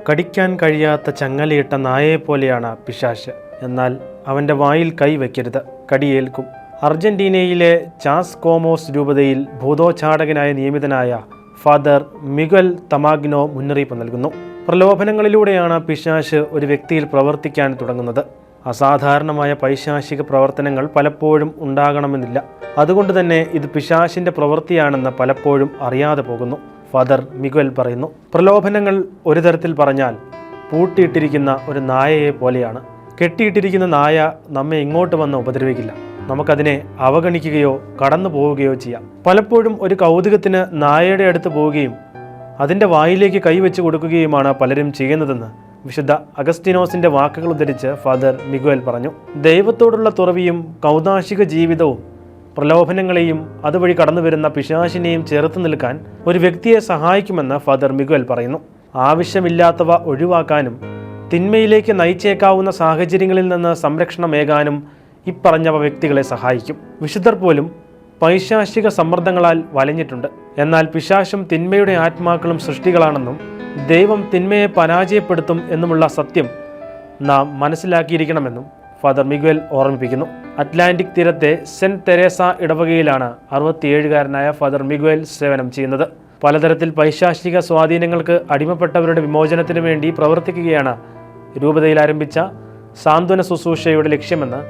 കടിക്കാൻ കഴിയാത്ത ചങ്ങലയിട്ട നായയെപ്പോലെയാണ് പിശാച്. എന്നാൽ അവൻ്റെ വായിൽ കൈവയ്ക്കരുത്, കടിയേൽക്കും. അർജന്റീനയിലെ ചാസ് കോമോസ് രൂപതയിൽ ഭൂതോച്ചാടകനായി നിയമിതനായ ഫാദർ മിഗൽ തമാഗ്നോ മുന്നറിയിപ്പ് നൽകുന്നു. പ്രലോഭനങ്ങളിലൂടെയാണ് പിശാച് ഒരു വ്യക്തിയിൽ പ്രവർത്തിക്കാൻ തുടങ്ങുന്നത്. അസാധാരണമായ പൈശാചിക പ്രവർത്തനങ്ങൾ പലപ്പോഴും ഉണ്ടാകണമെന്നില്ല. അതുകൊണ്ട് തന്നെ ഇത് പിശാചിൻ്റെ പ്രവൃത്തിയാണെന്ന് പലപ്പോഴും അറിയാതെ പോകുന്നു. ഫാദർ മിഗുവൽ പറയുന്നു, പ്രലോഭനങ്ങൾ ഒരു തരത്തിൽ പറഞ്ഞാൽ പൂട്ടിയിട്ടിരിക്കുന്ന ഒരു നായയെ പോലെയാണ്. കെട്ടിയിട്ടിരിക്കുന്ന നായ നമ്മെ ഇങ്ങോട്ട് വന്ന് ഉപദ്രവിക്കില്ല. നമുക്കതിനെ അവഗണിക്കുകയോ കടന്നു പോവുകയോ ചെയ്യാം. പലപ്പോഴും ഒരു കൗതുകത്തിന് നായയുടെ അടുത്ത് പോവുകയും അതിൻ്റെ വായിലേക്ക് കൈവച്ച് കൊടുക്കുകയുമാണ് പലരും ചെയ്യുന്നതെന്ന് വിശുദ്ധ അഗസ്റ്റിനോസിൻ്റെ വാക്കുകൾ ഉദ്ധരിച്ച് ഫാദർ മിഗുവൽ പറഞ്ഞു. ദൈവത്തോടുള്ള തുറവിയും കൗതാശിക ജീവിതവും പ്രലോഭനങ്ങളെയും അതുവഴി കടന്നു വരുന്ന പിശാചിനെയും ചേർത്ത് നിൽക്കാൻ ഒരു വ്യക്തിയെ സഹായിക്കുമെന്ന് ഫാദർ മിഗുവൽ പറയുന്നു. ആവശ്യമില്ലാത്തവ ഒഴിവാക്കാനും തിന്മയിലേക്ക് നയിച്ചേക്കാവുന്ന സാഹചര്യങ്ങളിൽ നിന്ന് സംരക്ഷണമേകാനും ഇപ്പറഞ്ഞവ വ്യക്തികളെ സഹായിക്കും. വിശുദ്ധർ പോലും പൈശാചിക സമ്മർദ്ദങ്ങളാൽ വലഞ്ഞിട്ടുണ്ട്. എന്നാൽ പിശാചും തിന്മയുടെ ആത്മാക്കളും സൃഷ്ടികളാണെന്നും ദൈവം തിന്മയെ പരാജയപ്പെടുത്തും എന്നുമുള്ള സത്യം നാം മനസ്സിലാക്കിയിരിക്കണമെന്നും ഫാദർ മിഗുവൽ ഓർമ്മിപ്പിക്കുന്നു. അറ്റ്ലാന്റിക് തീരത്തെ സെന്റ് തെരേസ ഇടവകയിലാണ് 67കാരനായ ഫാദർ മിഗുവൽ സേവനം ചെയ്യുന്നത്. പലതരത്തിൽ പൈശാചിക സ്വാധീനങ്ങൾക്ക് അടിമപ്പെട്ടവരുടെ വിമോചനത്തിനു വേണ്ടി പ്രവർത്തിക്കുകയാണ് രൂപതയിൽ ആരംഭിച്ച സാന്ത്വന ശുശ്രൂഷയുടെ ലക്ഷ്യമെന്ന്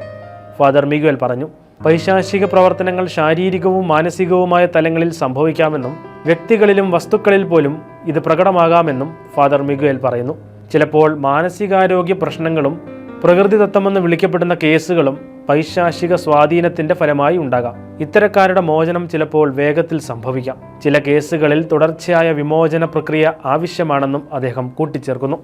ഫാദർ മിഗുവൽ പറഞ്ഞു. പൈശാചിക പ്രവർത്തനങ്ങൾ ശാരീരികവും മാനസികവുമായ തലങ്ങളിൽ സംഭവിക്കാമെന്നും വ്യക്തികളിലും വസ്തുക്കളിൽ പോലും ഇത് പ്രകടമാകാമെന്നും ഫാദർ മിഗുവൽ പറയുന്നു. ചിലപ്പോൾ മാനസികാരോഗ്യ പ്രശ്നങ്ങളും പ്രകൃതിദത്തമെന്ന് വിളിക്കപ്പെടുന്ന കേസുകളും പൈശാചിക സ്വാധീനത്തിന്റെ ഫലമായി ഉണ്ടാകാം. ഇത്തരക്കാരുടെ മോചനം ചിലപ്പോൾ വേഗത്തിൽ സംഭവിക്കാം. ചില കേസുകളിൽ തുടർച്ചയായ വിമോചന പ്രക്രിയ ആവശ്യമാണെന്നും അദ്ദേഹം കൂട്ടിച്ചേർക്കുന്നു.